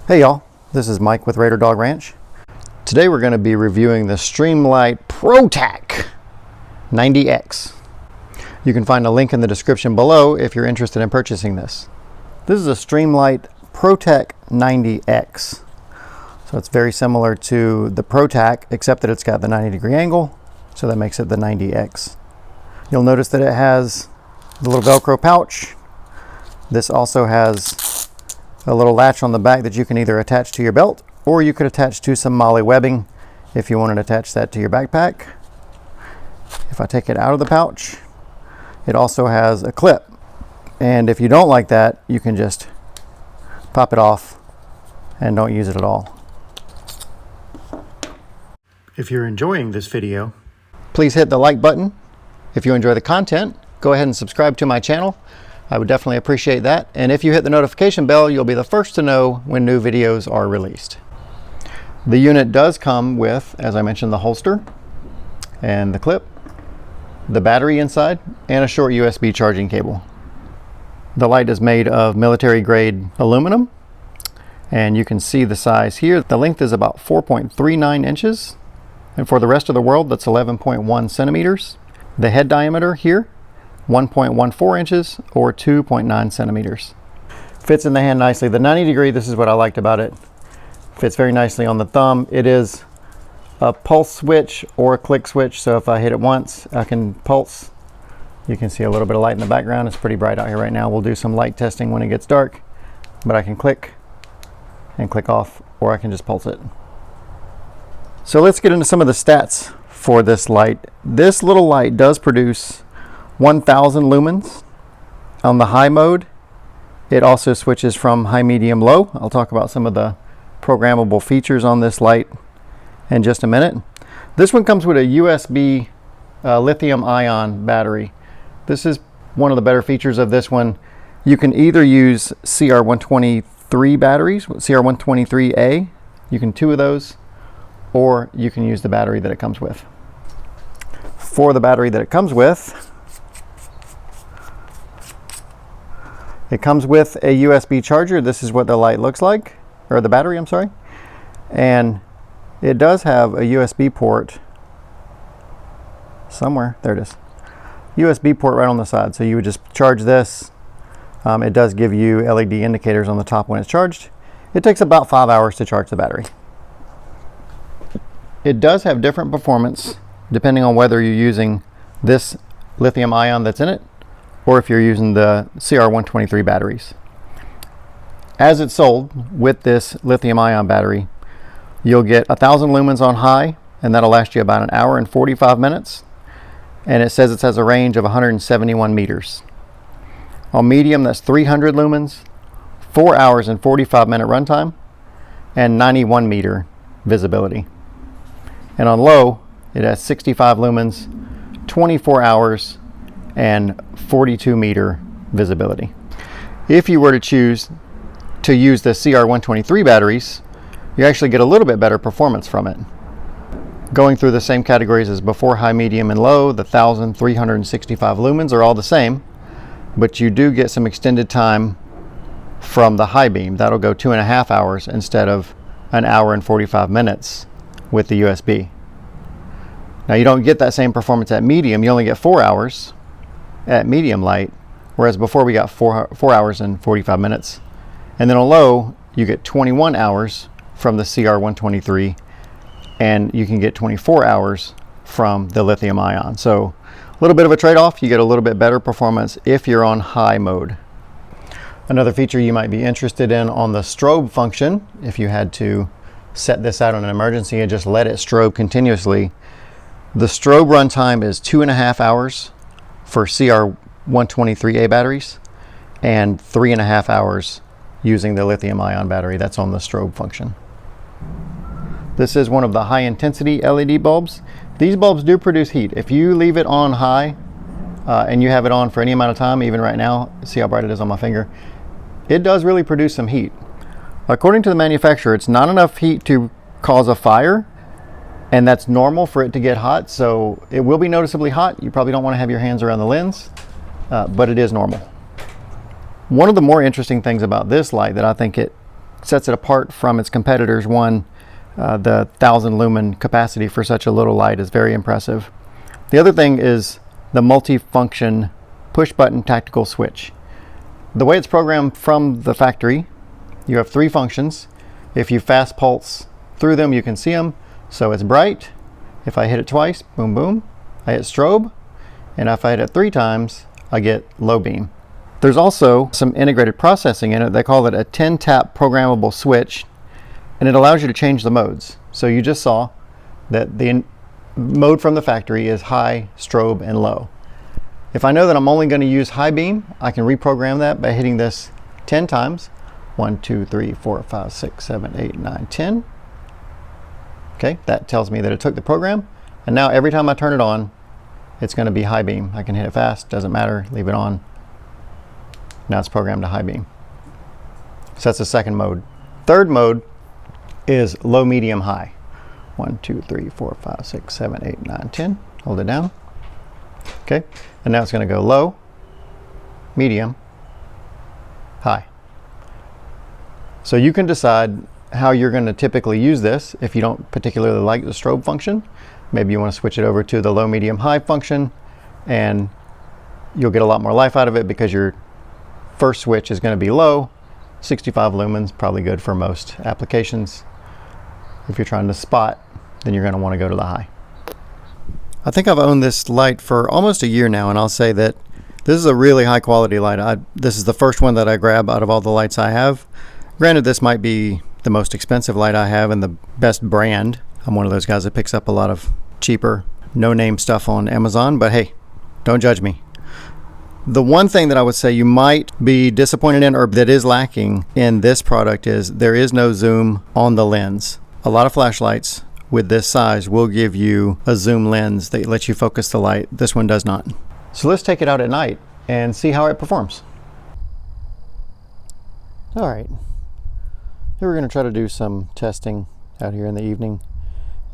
Hey y'all, this is Mike with Raider Dog Ranch. Today we're going to be reviewing the Streamlight ProTac 90X. You can find a link in the description below if you're interested in purchasing this. This is a Streamlight ProTac 90X. So it's very similar to the ProTac, except that it's got the 90-degree angle, so that makes it the 90X. You'll notice that it has the little Velcro pouch. This also has a little latch on the back that you can either attach to your belt, or you could attach to some MOLLE webbing if you wanted to attach that to your backpack. If I take it out of the pouch, it also has a clip. And if you don't like that, you can just pop it off and don't use it at all. If you're enjoying this video, please hit the like button. If you enjoy the content, go ahead and subscribe to my channel. I would definitely appreciate that. And if you hit the notification bell, you'll be the first to know when new videos are released. The unit does come with, as I mentioned, the holster and the clip, the battery inside, and a short USB charging cable. The light is made of military grade aluminum, and you can see the size here. The length is about 4.39 inches, and for the rest of the world, that's 11.1 centimeters. The head diameter here, 1.14 inches or 2.9 centimeters. Fits in the hand nicely. The 90 degree, this is what I liked about it. Fits very nicely on the thumb. It is a pulse switch or a click switch, so if I hit it once, I can pulse. You can see a little bit of light in the background. It's pretty bright out here right now. We'll do some light testing when it gets dark, but I can click and click off, or I can just pulse it. So let's get into some of the stats for this light. This little light does produce 1000 lumens on the high mode. It also switches from high, medium, low. I'll talk about some of the programmable features on this light in just a minute. This one comes with a USB lithium ion battery. This is one of the better features of this one. You can either use CR123 batteries, CR123A, you can two of those, or you can use the battery that it comes with. For the battery that it comes with, it comes with a USB charger. This is what the light looks like, or the battery, I'm sorry. And it does have a USB port somewhere. There it is. USB port right on the side. So you would just charge this. It does give you LED indicators on the top when it's charged. It takes about 5 hours to charge the battery. It does have different performance depending on whether you're using this lithium ion that's in it, or if you're using the CR123 batteries. As it's sold with this lithium ion battery, you'll get 1000 lumens on high, and that'll last you about an hour and 45 minutes. And it says it has a range of 171 meters. On medium, that's 300 lumens, 4 hours and 45 minute runtime, and 91 meter visibility. And on low, it has 65 lumens, 24 hours, and 42 meter visibility. If you were to choose to use the CR123 batteries, you actually get a little bit better performance from it. Going through the same categories as before, high, medium, and low, the 1365 lumens are all the same, but you do get some extended time from the high beam. That'll go 2.5 hours instead of an hour and 45 minutes with the USB. Now you don't get that same performance at medium. You only get 4 hours at medium light, whereas before we got 4 hours and 45 minutes. And then on low, you get 21 hours from the CR123, and you can get 24 hours from the lithium ion. So a little bit of a trade-off. You get a little bit better performance if you're on high mode. Another feature you might be interested in on the strobe function, if you had to set this out in an emergency and just let it strobe continuously, the strobe runtime is 2.5 hours for CR123A batteries and 3.5 hours using the lithium ion battery that's on the strobe function. This is one of the high intensity LED bulbs. These bulbs do produce heat. If you leave it on high and you have it on for any amount of time, even right now, see how bright it is on my finger, it does really produce some heat. According to the manufacturer, it's not enough heat to cause a fire, and that's normal for it to get hot, so it will be noticeably hot. You probably don't want to have your hands around the lens, but it is normal. One of the more interesting things about this light that I think it sets it apart from its competitors. One, the 1,000 lumen capacity for such a little light is very impressive. The other thing is the multi-function push button tactical switch. The way it's programmed from the factory, you have 3 functions. If you fast pulse through them, you can see them. So it's bright. If I hit it twice, boom, boom, I hit strobe. And if I hit it 3 times, I get low beam. There's also some integrated processing in it. They call it a 10-tap programmable switch, and it allows you to change the modes. So you just saw that the mode from the factory is high, strobe, and low. If I know that I'm only going to use high beam, I can reprogram that by hitting this 10 times. 1, 2, 3, 4, 5, 6, 7, 8, 9, 10. Okay, that tells me that it took the program, and now every time I turn it on, it's going to be high beam. I can hit it fast, doesn't matter, leave it on. Now it's programmed to high beam. So that's the second mode. Third mode is low, medium, high. 1, 2, 3, 4, 5, 6, 7, 8, 9, 10. Hold it down. Okay, and now it's going to go low, medium, high. So you can decide how you're going to typically use this. If you don't particularly like the strobe function, maybe you want to switch it over to the low, medium, high function, and you'll get a lot more life out of it because your first switch is going to be low. 65 lumens, probably good for most applications. If you're trying to spot, then you're going to want to go to the high. I think I've owned this light for almost a year now, and I'll say that this is a really high quality light. This is the first one that I grab out of all the lights I have. Granted, this might be the most expensive light I have and the best brand. I'm one of those guys that picks up a lot of cheaper, no-name stuff on Amazon, but hey, don't judge me. The one thing that I would say you might be disappointed in, or that is lacking in this product, is there is no zoom on the lens. A lot of flashlights with this size will give you a zoom lens that lets you focus the light. This one does not. So let's take it out at night and see how it performs. All right, here we're going to try to do some testing out here in the evening.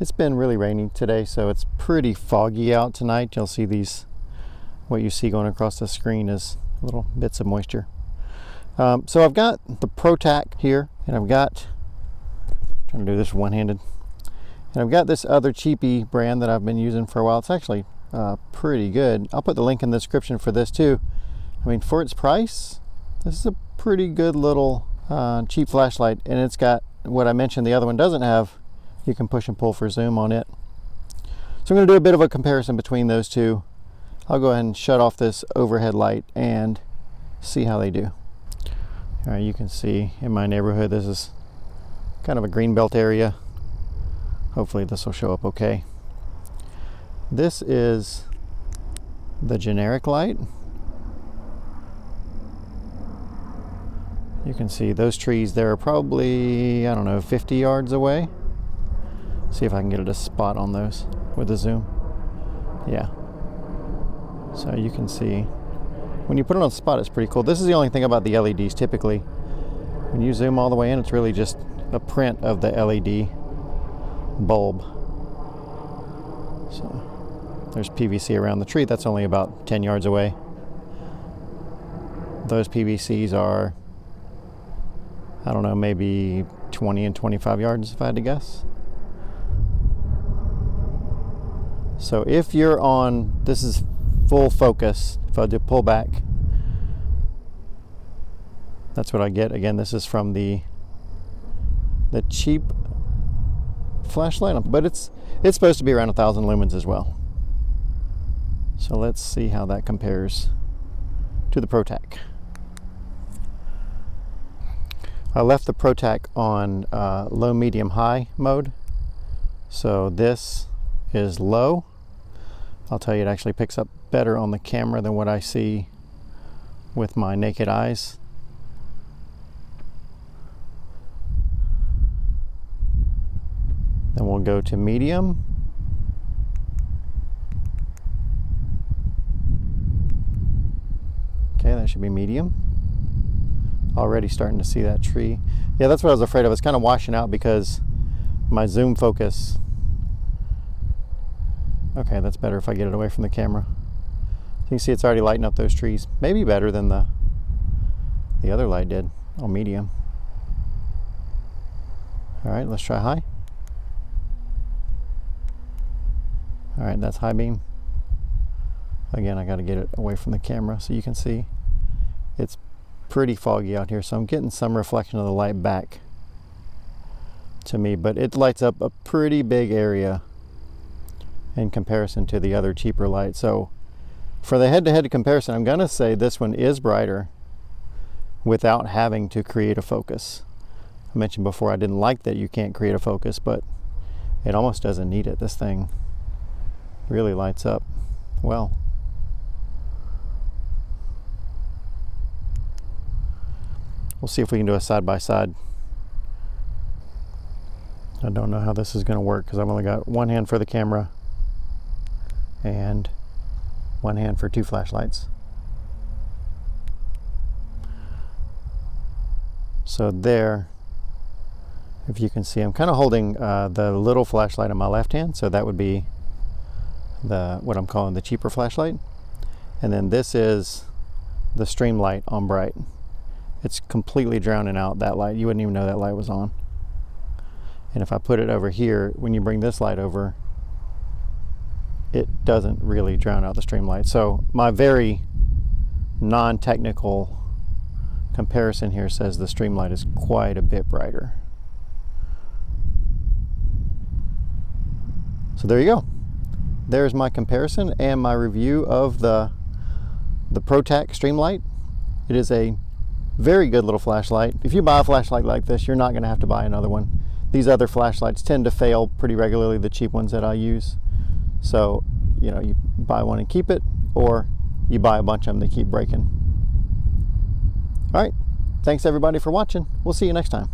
It's been really rainy today, so it's pretty foggy out tonight. You'll see these, what you see going across the screen is little bits of moisture. So I've got the ProTac here, and I've got, trying to do this one-handed, and I've got this other cheapy brand that I've been using for a while. It's actually pretty good. I'll put the link in the description for this too. I mean, for its price, this is a pretty good little cheap flashlight, and it's got what I mentioned the other one doesn't have. You can push and pull for zoom on it. So I'm going to do a bit of a comparison between those two. I'll go ahead and shut off this overhead light and see how they do. All right, you can see in my neighborhood this is kind of a green belt area. Hopefully this will show up okay. This is the generic light. You can see those trees there are probably, I don't know, 50 yards away. See if I can get it a spot on those with the zoom. Yeah. So you can see when you put it on the spot, it's pretty cool. This is the only thing about the LEDs. Typically, when you zoom all the way in, it's really just a print of the LED bulb. So there's PVC around the tree. That's only about 10 yards away. Those PVCs are, I don't know, maybe 20 and 25 yards if I had to guess. So if you're on, this is full focus. If I do pull back, that's what I get. Again, this is from the cheap flashlight, but it's supposed to be around 1,000 lumens as well. So let's see how that compares to the ProTac. I left the ProTac on low, medium, high mode. So this is low. I'll tell you, it actually picks up better on the camera than what I see with my naked eyes. Then we'll go to medium. Okay, that should be medium. Already starting to see that tree. Yeah, that's what I was afraid of. It's kind of washing out because my zoom focus. Okay, that's better if I get it away from the camera. So you can see it's already lighting up those trees. Maybe better than the other light did on medium. All right, let's try high. All right, that's high beam. Again, I got to get it away from the camera so you can see. It's pretty foggy out here, so I'm getting some reflection of the light back to me, but it lights up a pretty big area in comparison to the other cheaper light. So for the head-to-head comparison, I'm gonna say this one is brighter without having to create a focus. I mentioned before I didn't like that you can't create a focus, but it almost doesn't need it. This thing really lights up well. We'll see if we can do a side-by-side. I don't know how this is going to work because I've only got one hand for the camera and one hand for two flashlights. So there, if you can see, I'm kind of holding the little flashlight in my left hand, so that would be what I'm calling the cheaper flashlight. And then this is the Streamlight on bright. It's completely drowning out that light. You wouldn't even know that light was on. And if I put it over here, when you bring this light over, it doesn't really drown out the Streamlight. So my very non-technical comparison here says the Streamlight is quite a bit brighter. So there you go. There's my comparison and my review of the ProTac Streamlight. It is a very good little flashlight. If you buy a flashlight like this, you're not going to have to buy another one. These other flashlights tend to fail pretty regularly, the cheap ones that I use. So, you know, you buy one and keep it, or you buy a bunch of them that keep breaking. All right. Thanks everybody for watching. We'll see you next time.